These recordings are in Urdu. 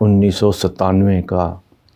1997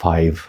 5,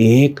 1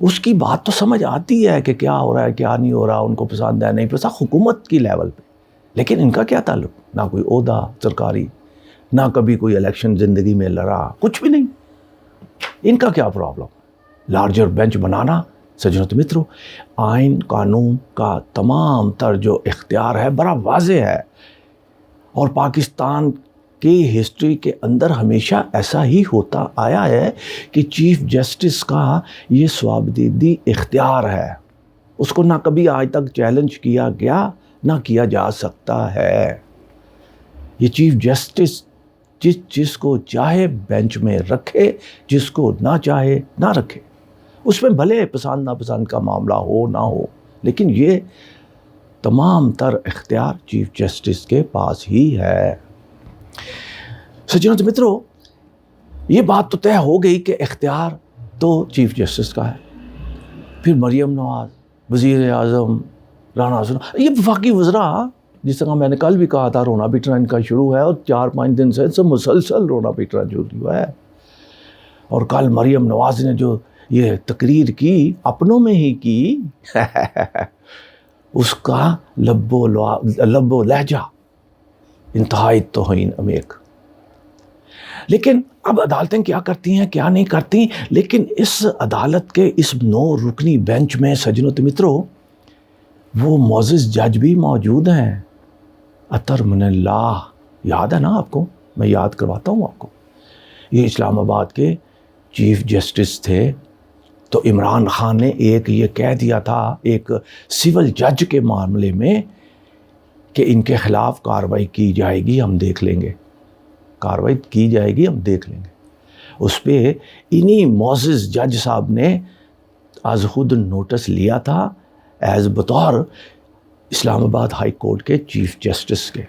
اس کی بات تو سمجھ آتی ہے کہ کیا ہو رہا ہے کیا نہیں ہو رہا، ان کو پسند ہے نہیں پسند، حکومت کی لیول پہ. لیکن ان کا کیا تعلق؟ نہ کوئی عہدہ سرکاری، نہ کبھی کوئی الیکشن زندگی میں لڑا، کچھ بھی نہیں. ان کا کیا پرابلم؟ لارجر بینچ بنانا. سجنوں تو مترو، آئین قانون کا تمام تر جو اختیار ہے بڑا واضح ہے، اور پاکستان کی ہسٹری کے اندر ہمیشہ ایسا ہی ہوتا آیا ہے کہ چیف جسٹس کا یہ صوابدیدی اختیار ہے. اس کو نہ کبھی آج تک چیلنج کیا گیا نہ کیا جا سکتا ہے. یہ چیف جسٹس جس چیز کو چاہے بینچ میں رکھے، جس کو نہ چاہے نہ رکھے. اس میں بھلے پسند ناپسند کا معاملہ ہو نہ ہو، لیکن یہ تمام تر اختیار چیف جسٹس کے پاس ہی ہے. سجنوں تو مترو، یہ بات تو طے ہو گئی کہ اختیار تو چیف جسٹس کا ہے. پھر مریم نواز، وزیر اعظم، رانا ثنا، یہ وفاقی وزراء، جس طرح میں نے کل بھی کہا تھا رونا پیٹنا ان کا شروع ہے، اور 4-5 دن سے مسلسل رونا پیٹنا شروع ہوا ہے. اور کل مریم نواز نے جو یہ تقریر کی اپنوں میں ہی کی اس کا لب و لہجہ انتہائی توہین امیک. لیکن اب عدالتیں کیا کرتی ہیں کیا نہیں کرتی، لیکن اس عدالت کے اس 9 رکنی بینچ میں سجنوں تو مترو وہ معزز جج بھی موجود ہیں. اطہر من اللہ، یاد ہے نا آپ کو؟ میں یاد کرواتا ہوں آپ کو. یہ اسلام آباد کے چیف جسٹس تھے. تو عمران خان نے ایک یہ کہہ دیا تھا ایک سول جج کے معاملے میں کہ ان کے خلاف کارروائی کی جائے گی، ہم دیکھ لیں گے. کارروائی کی جائے گی، ہم دیکھ لیں گے. اس پہ انہی معزز جج صاحب نے از خود نوٹس لیا تھا ایز بطور اسلام آباد ہائی کورٹ کے چیف جسٹس کے.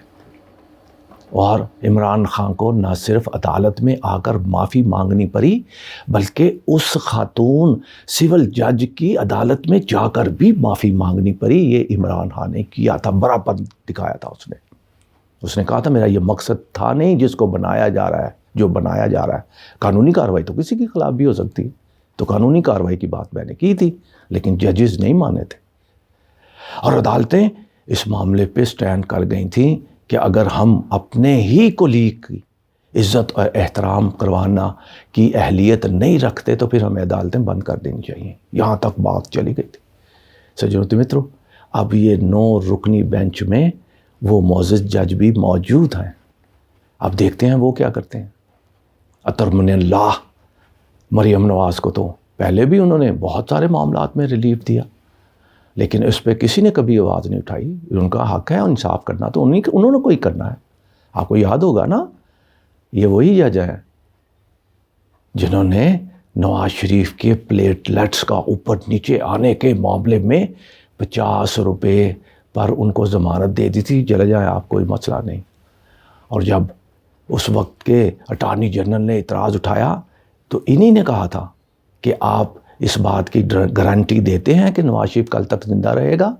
اور عمران خان کو نہ صرف عدالت میں آ کر معافی مانگنی پڑی، بلکہ اس خاتون سول جج کی عدالت میں جا کر بھی معافی مانگنی پڑی. یہ عمران خان نے کیا تھا، بڑا پن دکھایا تھا اس نے کہا تھا میرا یہ مقصد تھا نہیں جس کو بنایا جا رہا ہے، جو بنایا جا رہا ہے. قانونی کارروائی تو کسی کے خلاف بھی ہو سکتی، تو قانونی کارروائی کی بات میں نے کی تھی، لیکن ججز نہیں مانے تھے. اور عدالتیں اس معاملے پہ سٹینڈ کر گئی تھیں کہ اگر ہم اپنے ہی کولیگ کی عزت اور احترام کروانا کی اہلیت نہیں رکھتے تو پھر ہمیں عدالتیں بند کر دینی چاہیے. یہاں تک بات چلی گئی تھی. سجنوں تو مترو، اب یہ 9 رکنی بینچ میں وہ معزز جج بھی موجود ہیں. اب دیکھتے ہیں وہ کیا کرتے ہیں. اطہر من اللہ، مریم نواز کو تو پہلے بھی انہوں نے بہت سارے معاملات میں ریلیف دیا، لیکن اس پہ کسی نے کبھی آواز نہیں اٹھائی. ان کا حق ہے انصاف کرنا، تو انہوں نے کوئی کرنا ہے. آپ کو یاد ہوگا نا، یہ وہی جج ہیں جنہوں نے نواز شریف کے پلیٹلیٹس کا اوپر نیچے آنے کے معاملے میں 50 روپے پر ان کو ضمانت دے دی تھی، چلے جائیں آپ، کوئی مسئلہ نہیں. اور جب اس وقت کے اٹارنی جنرل نے اعتراض اٹھایا تو انہی نے کہا تھا کہ آپ اس بات کی گارنٹی دیتے ہیں کہ نواز شریف کل تک زندہ رہے گا.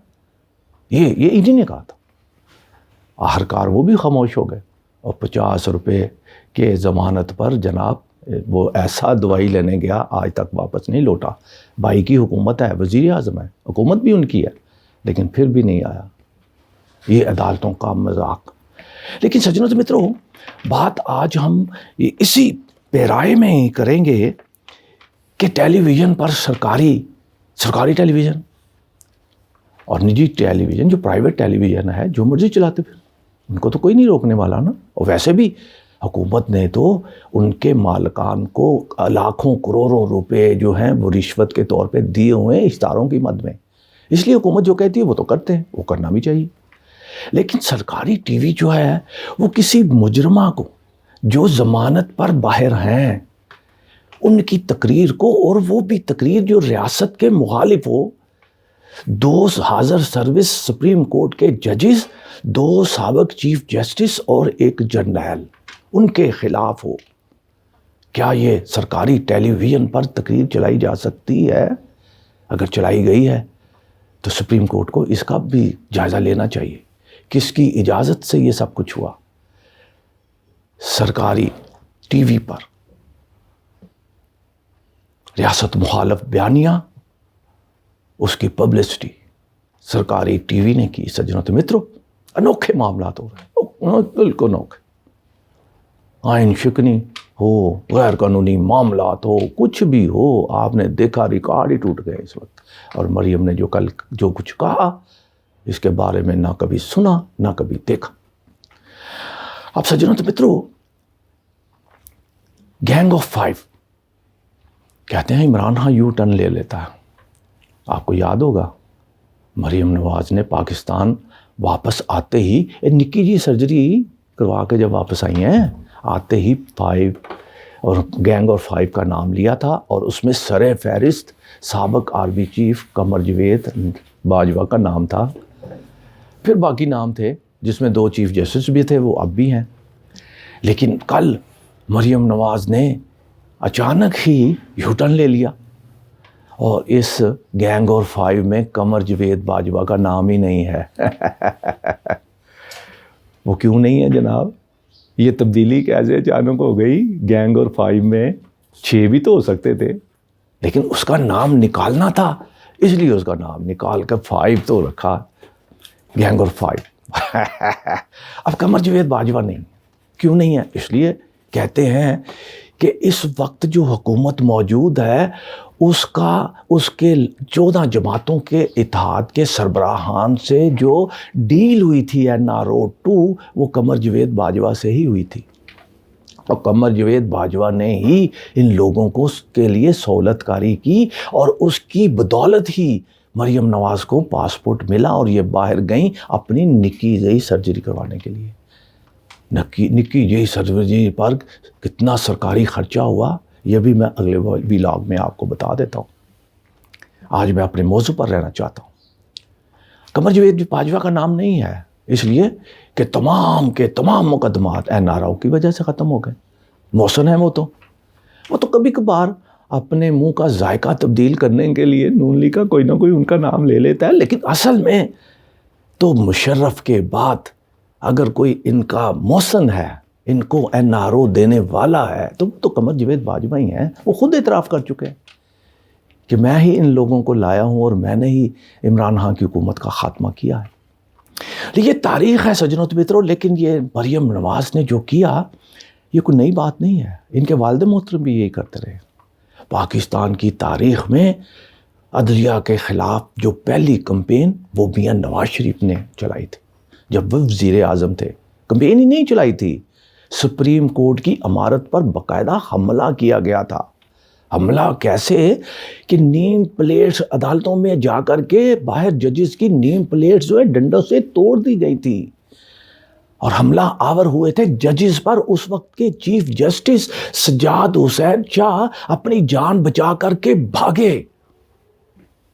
یہ انہی نے کہا تھا. آخرکار وہ بھی خاموش ہو گئے، اور 50 روپے کے ضمانت پر جناب وہ ایسا دوائی لینے گیا، آج تک واپس نہیں لوٹا. بھائی کی حکومت ہے، وزیر اعظم ہے، حکومت بھی ان کی ہے، لیکن پھر بھی نہیں آیا. یہ عدالتوں کا مذاق. لیکن سجنوں تو مترو، بات آج ہم اسی پیرائے میں ہی کریں گے کہ ٹیلی ویژن پر سرکاری ٹیلی ویژن اور نجی ٹیلی ویژن، جو پرائیویٹ ٹیلی ویژن ہے، جو مرضی چلاتے پھر، ان کو تو کوئی نہیں روکنے والا نا. اور ویسے بھی حکومت نے تو ان کے مالکان کو لاکھوں کروڑوں روپے جو ہیں وہ رشوت کے طور پہ دیے ہوئے ہیں اشتہاروں کی مد میں. اس لیے حکومت جو کہتی ہے وہ تو کرتے ہیں، وہ کرنا بھی چاہیے. لیکن سرکاری ٹی وی جو ہے وہ کسی مجرمہ کو جو ضمانت پر باہر ہیں ان کی تقریر کو، اور وہ بھی تقریر جو ریاست کے مخالف ہو، 2 حاضر سروس سپریم کورٹ کے ججز، 2 سابق چیف جسٹس اور 1 جرنیل، ان کے خلاف ہو. کیا یہ سرکاری ٹیلی ویژن پر تقریر چلائی جا سکتی ہے؟ اگر چلائی گئی ہے تو سپریم کورٹ کو اس کا بھی جائزہ لینا چاہیے. کس کی اجازت سے یہ سب کچھ ہوا؟ سرکاری ٹی وی پر ریاست مخالف بیانیہ اس کی پبلسٹی سرکاری ٹی وی نے کی. سجنوں تو متروں انوکھے معاملات ہو رہے ہیں, بالکل انوکھے. آئین شکنی ہو, غیر قانونی معاملات ہو, کچھ بھی ہو, آپ نے دیکھا ریکارڈ ہی ٹوٹ گئے اس وقت. اور مریم نے جو کچھ کہا اس کے بارے میں نہ کبھی سنا نہ کبھی دیکھا. اب سجنوں تو متروں, گینگ آف 5 کہتے ہیں عمران خان یو ٹرن لے لیتا ہے. آپ کو یاد ہوگا مریم نواز نے پاکستان واپس آتے ہی نکی جی سرجری کروا کے جب واپس آئی ہیں, آتے ہی 5 اور گینگ آف 5 کا نام لیا تھا, اور اس میں سر فہرست سابق آرمی چیف قمر جاوید باجوہ کا نام تھا. پھر باقی نام تھے جس میں 2 چیف جسٹس بھی تھے, وہ اب بھی ہیں. لیکن کل مریم نواز نے اچانک ہی یو ٹرن لے لیا, اور اس گینگ اور 5 میں قمر جاوید باجوہ کا نام ہی نہیں ہے. وہ کیوں نہیں ہے جناب؟ یہ تبدیلی کیسے اچانک ہو گئی؟ گینگ اور 5 میں 6 بھی تو ہو سکتے تھے, لیکن اس کا نام نکالنا تھا, اس لیے اس کا نام نکال کر 5 تو رکھا, گینگ اور 5. اب قمر جاوید باجوہ نہیں. کیوں نہیں ہے؟ اس لیے کہتے ہیں کہ اس وقت جو حکومت موجود ہے اس کے 14 جماعتوں کے اتحاد کے سربراہان سے جو ڈیل ہوئی تھی NRO 2, وہ قمر جاوید باجوہ سے ہی ہوئی تھی. اور قمر جاوید باجوہ نے ہی ان لوگوں کو اس کے لیے سہولت کاری کی, اور اس کی بدولت ہی مریم نواز کو پاسپورٹ ملا, اور یہ باہر گئیں اپنی نکی جئی سرجری کروانے کے لیے. نکی جئی سرجری پر کتنا سرکاری خرچہ ہوا یہ بھی میں اگلے ویلاگ میں آپ کو بتا دیتا ہوں. آج میں اپنے موضوع پر رہنا چاہتا ہوں. قمر جاوید باجوہ کا نام نہیں ہے اس لیے کہ تمام کے تمام مقدمات NRO کی وجہ سے ختم ہو گئے. محسن ہے وہ تو کبھی کبھار اپنے منہ کا ذائقہ تبدیل کرنے کے لیے نون لیگ کا کوئی نہ کوئی ان کا نام لے لیتا ہے, لیکن اصل میں تو مشرف کے بعد اگر کوئی ان کا محسن ہے, ان کو NRO دینے والا ہے, تو قمر جاوید باجوہ ہی ہیں. وہ خود اعتراف کر چکے ہیں کہ میں ہی ان لوگوں کو لایا ہوں اور میں نے ہی عمران خان کی حکومت کا خاتمہ کیا ہے. یہ تاریخ ہے سجنوں تو متروں, لیکن یہ مریم نواز نے جو کیا یہ کوئی نئی بات نہیں ہے. ان کے والد محترم بھی یہی کرتے رہے. پاکستان کی تاریخ میں عدلیہ کے خلاف جو پہلی کمپین وہ میاں نواز شریف نے چلائی تھی جب وہ وزیر اعظم تھے. کمپین ہی نہیں چلائی تھی, سپریم کورٹ کی عمارت پر باقاعدہ حملہ کیا گیا تھا. حملہ کیسے کہ نیم پلیٹس عدالتوں میں جا کر کے باہر ججز کی نیم پلیٹس جو ہے ڈنڈوں سے توڑ دی گئی تھی, اور حملہ آور ہوئے تھے ججز پر. اس وقت کے چیف جسٹس سجاد حسین شاہ اپنی جان بچا کر کے بھاگے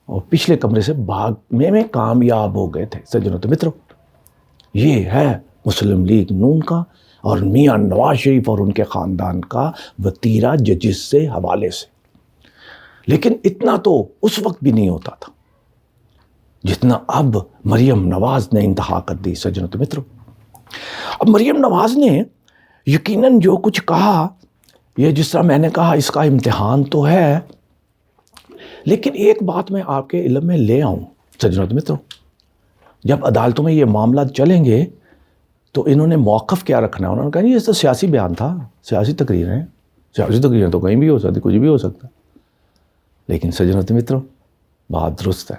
اور پچھلے کمرے سے بھاگنے میں کامیاب ہو گئے تھے. سجنوں تو متروں, یہ ہے مسلم لیگ نون کا اور میاں نواز شریف اور ان کے خاندان کا وتیرہ ججز سے حوالے سے. لیکن اتنا تو اس وقت بھی نہیں ہوتا تھا جتنا اب مریم نواز نے انتہا کر دی. سجنوں تو متروں, اب مریم نواز نے یقیناً جو کچھ کہا, یہ جس طرح میں نے کہا اس کا امتحان تو ہے, لیکن ایک بات میں آپ کے علم میں لے آؤں. سجنوں تو متروں, جب عدالتوں میں یہ معاملات چلیں گے تو انہوں نے موقف کیا رکھنا ہے؟ انہوں نے کہا یہ تو سیاسی بیان تھا, سیاسی تقریر ہیں. سیاسی تقریریں تو کہیں بھی ہو سکتی, کچھ بھی ہو سکتا. لیکن سجنوں تو متروں, بات درست ہے.